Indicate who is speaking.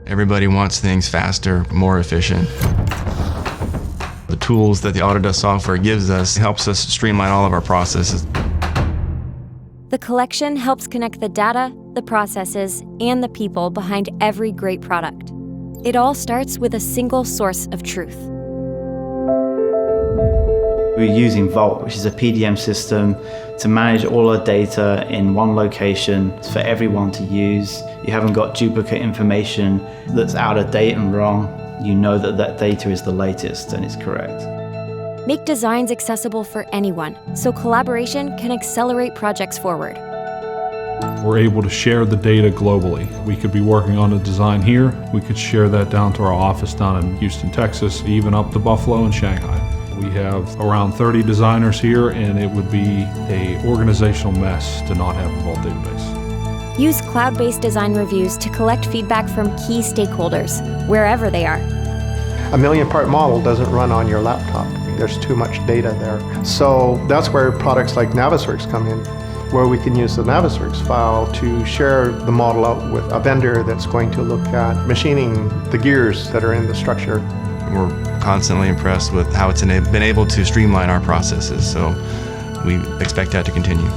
Speaker 1: Everybody wants things faster, more efficient. The tools that the Autodesk software gives us helps us streamline all of our processes.
Speaker 2: The collection helps connect the data, the processes, and the people behind every great product. It all starts with a single source of truth.
Speaker 3: We're using Vault, which is a PDM system to manage all our data in one location for everyone to use. You haven't got duplicate information that's out of date and wrong. You know that that data is the latest and it's correct.
Speaker 2: Make designs accessible for anyone, so collaboration can accelerate projects forward.
Speaker 4: We're able to share the data globally. We could be working on a design here. We could share that down to our office down in Houston, Texas, even up to Buffalo and Shanghai. We have around 30 designers here, and it would be an organizational mess to not have a Vault database.
Speaker 2: Use cloud-based design reviews to collect feedback from key stakeholders, wherever they are.
Speaker 5: A million-part model doesn't run on your laptop. There's too much data there. So that's where products like Navisworks come in, where we can use the Navisworks file to share the model out with a vendor that's going to look at machining the gears that are in the structure.
Speaker 1: We're constantly impressed with how it's been able to streamline our processes, so we expect that to continue.